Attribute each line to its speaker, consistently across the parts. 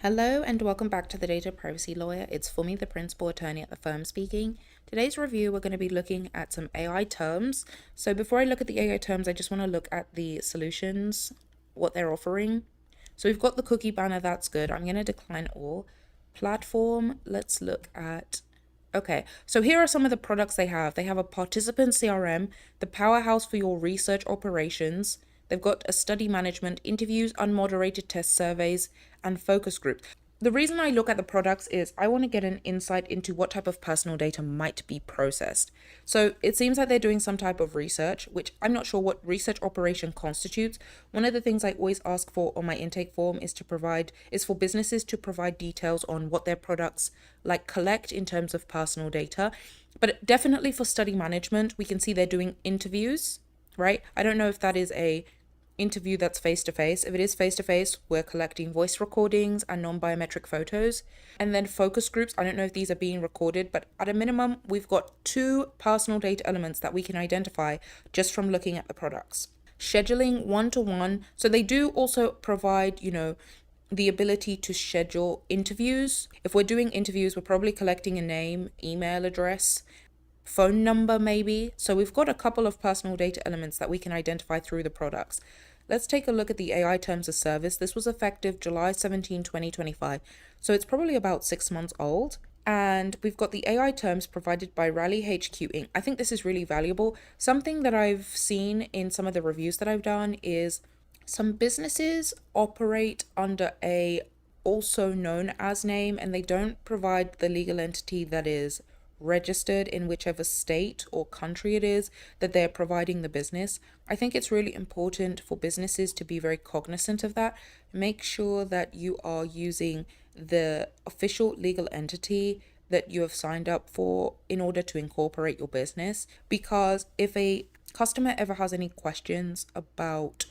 Speaker 1: Hello and welcome back to the Data Privacy Lawyer. It's Funmi, the principal attorney at the firm speaking. Today's review, we're going to be looking at some AI terms. So before I look at the AI terms, I just want to look at the solutions, what they're offering. So we've got the cookie banner, that's good. I'm going to decline all. Platform, let's look at... Okay, so here are some of the products they have. They have a participant CRM, the powerhouse for your research operations. They've got a study management, interviews, unmoderated test surveys, and focus groups. The reason I look at the products is I want to get an insight into what type of personal data might be processed. So it seems like they're doing some type of research, which I'm not sure what research operation constitutes. One of the things I always ask for on my intake form is for businesses to provide details on what their products collect in terms of personal data. But definitely for study management, we can see they're doing interviews, right? I don't know if that is a interview that's face-to-face. If it is face-to-face, we're collecting voice recordings and non-biometric photos. And then focus groups, I don't know if these are being recorded, but at a minimum, we've got 2 personal data elements that we can identify just from looking at the products. Scheduling one-to-one. So they do also provide, the ability to schedule interviews. If we're doing interviews, we're probably collecting a name, email address, phone number maybe. So we've got a couple of personal data elements that we can identify through the products. Let's take a look at the AI terms of service. This was effective July 17, 2025. So it's probably about 6 months old. And we've got the AI terms provided by Rally HQ Inc. I think this is really valuable. Something that I've seen in some of the reviews that I've done is some businesses operate under a also known as name, and they don't provide the legal entity that is registered in whichever state or country it is that they're providing the business. I think it's really important for businesses to be very cognizant of that. Make sure that you are using the official legal entity that you have signed up for in order to incorporate your business, because if a customer ever has any questions about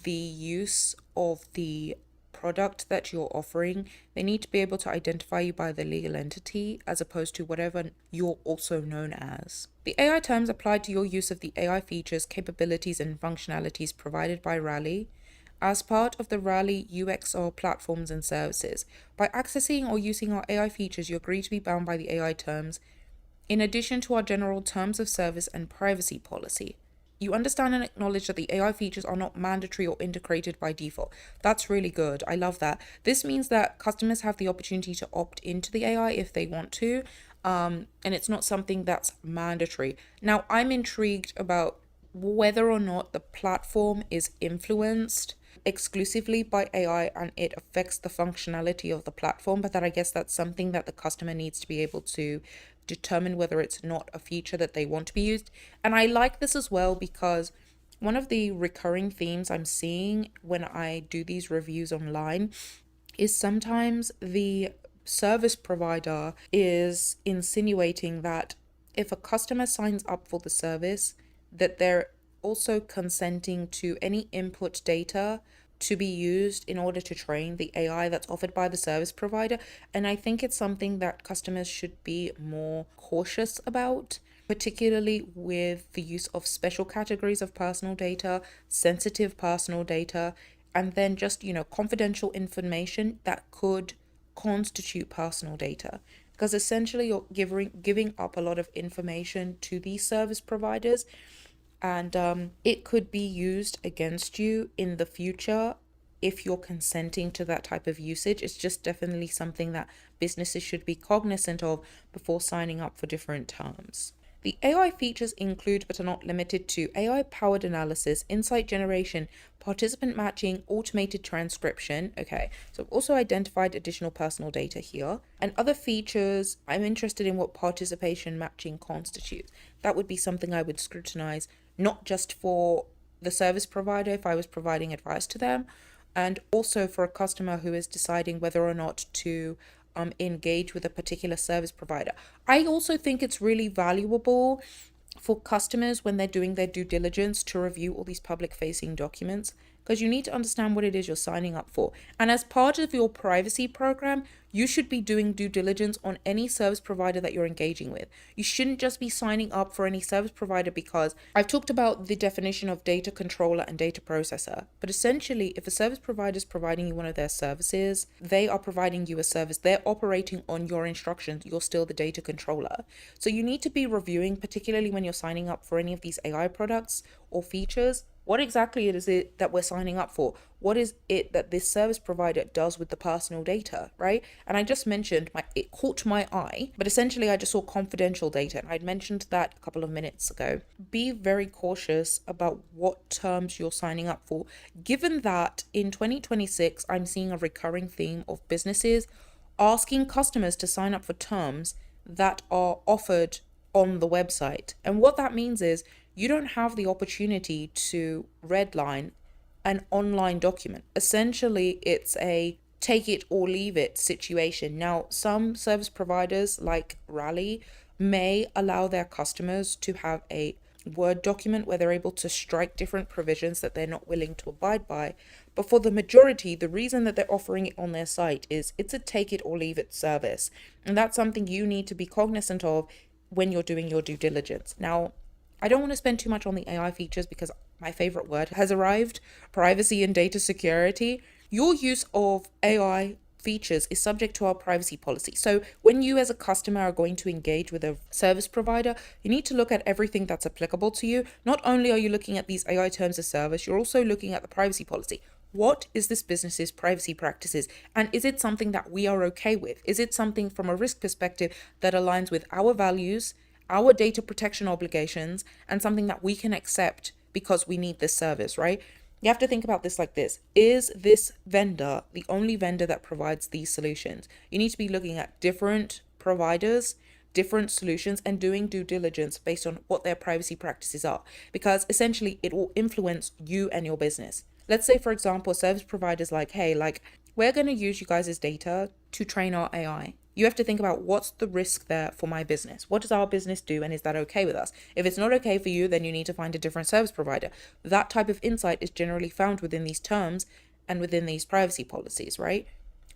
Speaker 1: the use of the product that you're offering, they need to be able to identify you by the legal entity as opposed to whatever you're also known as. The AI terms apply to your use of the AI features, capabilities, and functionalities provided by Rally as part of the Rally UXR platforms and services. By accessing or using our AI features, you agree to be bound by the AI terms, in addition to our general terms of service and privacy policy. You understand and acknowledge that the AI features are not mandatory or integrated by default. That's really good. I love that. This means that customers have the opportunity to opt into the AI if they want to, and it's not something that's mandatory. Now, I'm intrigued about whether or not the platform is influenced exclusively by AI and it affects the functionality of the platform, but that I guess that's something that the customer needs to be able to determine whether it's not a feature that they want to be used. And I like this as well because one of the recurring themes I'm seeing when I do these reviews online is sometimes the service provider is insinuating that if a customer signs up for the service, that they're also consenting to any input data to be used in order to train the AI that's offered by the service provider. And I think it's something that customers should be more cautious about, particularly with the use of special categories of personal data, sensitive personal data, and then just, confidential information that could constitute personal data. Because essentially you're giving up a lot of information to these service providers, and it could be used against you in the future if you're consenting to that type of usage. It's just definitely something that businesses should be cognizant of before signing up for different terms. The AI features include, but are not limited to, AI-powered analysis, insight generation, participant matching, automated transcription. Okay, so I've also identified additional personal data here. And other features, I'm interested in what participation matching constitutes. That would be something I would scrutinize, not just for the service provider if I was providing advice to them, and also for a customer who is deciding whether or not to engage with a particular service provider. I also think it's really valuable for customers when they're doing their due diligence to review all these public facing documents. because you need to understand what it is you're signing up for. And as part of your privacy program, you should be doing due diligence on any service provider that you're engaging with. You shouldn't just be signing up for any service provider because I've talked about the definition of data controller and data processor. But essentially, if a service provider is providing you one of their services, they are providing you a service. They're operating on your instructions. You're still the data controller. So you need to be reviewing, particularly when you're signing up for any of these AI products or features, what exactly is it that we're signing up for? What is it that this service provider does with the personal data, right? And I just mentioned it caught my eye, but essentially I just saw confidential data, and I'd mentioned that a couple of minutes ago. Be very cautious about what terms you're signing up for, given that in 2026 I'm seeing a recurring theme of businesses asking customers to sign up for terms that are offered on the website. And what that means is you don't have the opportunity to redline an online document. Essentially, it's a take it or leave it situation. Now, some service providers like Rally may allow their customers to have a Word document where they're able to strike different provisions that they're not willing to abide by. But for the majority, the reason that they're offering it on their site is it's a take it or leave it service. And that's something you need to be cognizant of when you're doing your due diligence. Now, I don't want to spend too much on the AI features because my favorite word has arrived, privacy and data security. Your use of AI features is subject to our privacy policy. So when you as a customer are going to engage with a service provider, you need to look at everything that's applicable to you. Not only are you looking at these AI terms of service, you're also looking at the privacy policy. What is this business's privacy practices? And is it something that we are okay with? Is it something from a risk perspective that aligns with our values, our data protection obligations, and something that we can accept because we need this service, right? You have to think about this like this. Is this vendor the only vendor that provides these solutions? You need to be looking at different providers, different solutions, and doing due diligence based on what their privacy practices are, because essentially it will influence you and your business. Let's say, for example, service providers like, hey, we're going to use you guys' data to train our AI. You have to think about what's the risk there for my business? What does our business do? And is that okay with us? If it's not okay for you, then you need to find a different service provider. That type of insight is generally found within these terms and within these privacy policies, right?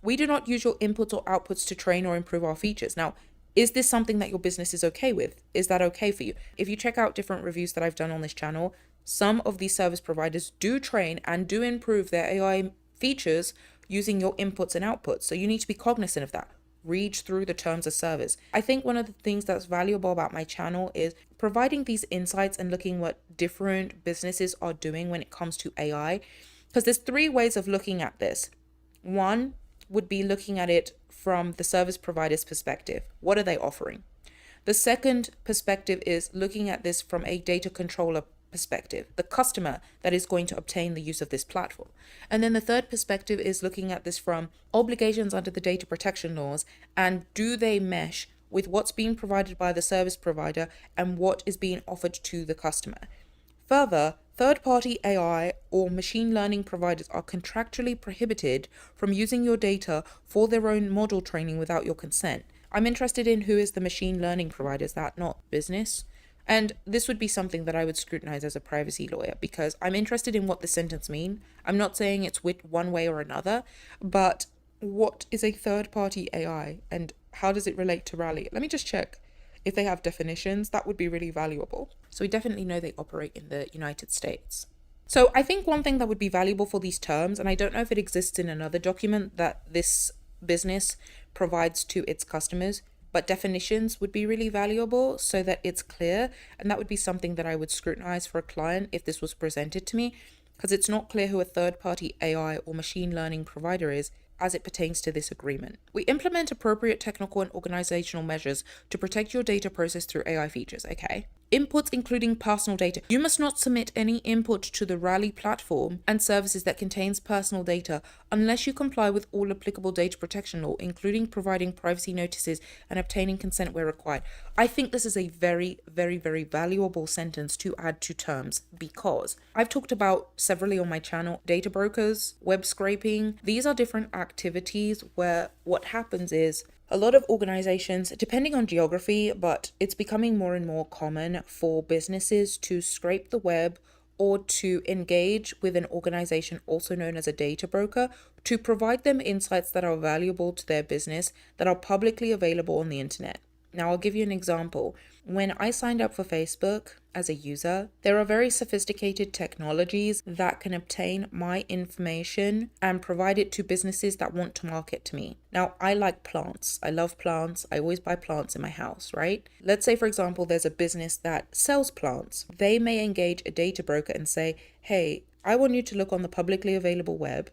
Speaker 1: We do not use your inputs or outputs to train or improve our features. Now, is this something that your business is okay with? Is that okay for you? If you check out different reviews that I've done on this channel, some of these service providers do train and do improve their AI features using your inputs and outputs. So you need to be cognizant of that. Read through the terms of service. I think one of the things that's valuable about my channel is providing these insights and looking what different businesses are doing when it comes to AI. Because there's three ways of looking at this. One would be looking at it from the service provider's perspective. What are they offering? The second perspective is looking at this from a data controller perspective, the customer that is going to obtain the use of this platform. And then the third perspective is looking at this from obligations under the data protection laws, and do they mesh with what's being provided by the service provider and what is being offered to the customer. Further, third-party AI or machine learning providers are contractually prohibited from using your data for their own model training without your consent. I'm interested in who is the machine learning provider. Is that not business? And this would be something that I would scrutinize as a privacy lawyer, because I'm interested in what the sentence mean. I'm not saying it's with one way or another, but what is a third-party AI and how does it relate to Rally? Let me just check if they have definitions. That would be really valuable. So we definitely know they operate in the United States. So I think one thing that would be valuable for these terms, and I don't know if it exists in another document that this business provides to its customers, but definitions would be really valuable so that it's clear. And that would be something that I would scrutinize for a client if this was presented to me, because it's not clear who a third-party AI or machine learning provider is as it pertains to this agreement. We implement appropriate technical and organizational measures to protect your data process through AI features, okay? Inputs including personal data. You must not submit any input to the Rally platform and services that contains personal data unless you comply with all applicable data protection law, including providing privacy notices and obtaining consent where required. I think this is a very, very, very valuable sentence to add to terms, because I've talked about severally on my channel, data brokers, web scraping. These are different activities where what happens is a lot of organizations, depending on geography, but it's becoming more and more common for businesses to scrape the web or to engage with an organization also known as a data broker to provide them insights that are valuable to their business that are publicly available on the internet. Now, I'll give you an example. When I signed up for Facebook as a user, there are very sophisticated technologies that can obtain my information and provide it to businesses that want to market to me. Now, I like plants. I love plants. I always buy plants in my house, right? Let's say, for example, there's a business that sells plants. They may engage a data broker and say, hey, I want you to look on the publicly available web,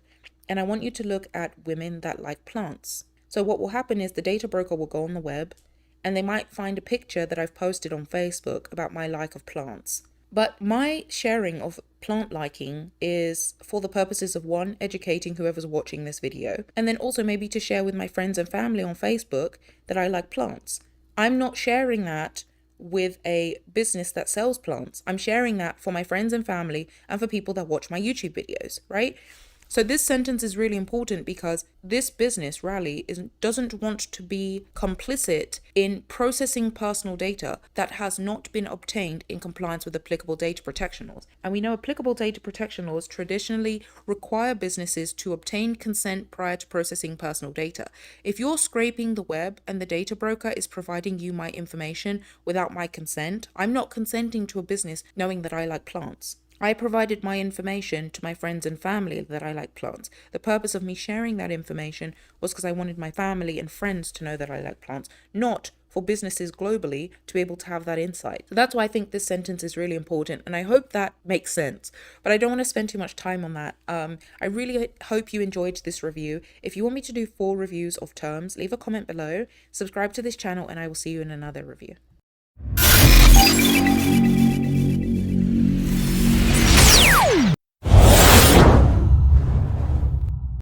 Speaker 1: and I want you to look at women that like plants. So what will happen is the data broker will go on the web, and they might find a picture that I've posted on Facebook about my like of plants. But my sharing of plant liking is for the purposes of one, educating whoever's watching this video, and then also maybe to share with my friends and family on Facebook that I like plants. I'm not sharing that with a business that sells plants. I'm sharing that for my friends and family and for people that watch my YouTube videos, right? So this sentence is really important because this business, Rally, doesn't want to be complicit in processing personal data that has not been obtained in compliance with applicable data protection laws. And we know applicable data protection laws traditionally require businesses to obtain consent prior to processing personal data. If you're scraping the web and the data broker is providing you my information without my consent, I'm not consenting to a business knowing that I like plants. I provided my information to my friends and family that I like plants. The purpose of me sharing that information was because I wanted my family and friends to know that I like plants, not for businesses globally to be able to have that insight. So that's why I think this sentence is really important, and I hope that makes sense. But I don't want to spend too much time on that. I really hope you enjoyed this review. If you want me to do full reviews of terms, leave a comment below, subscribe to this channel, and I will see you in another review.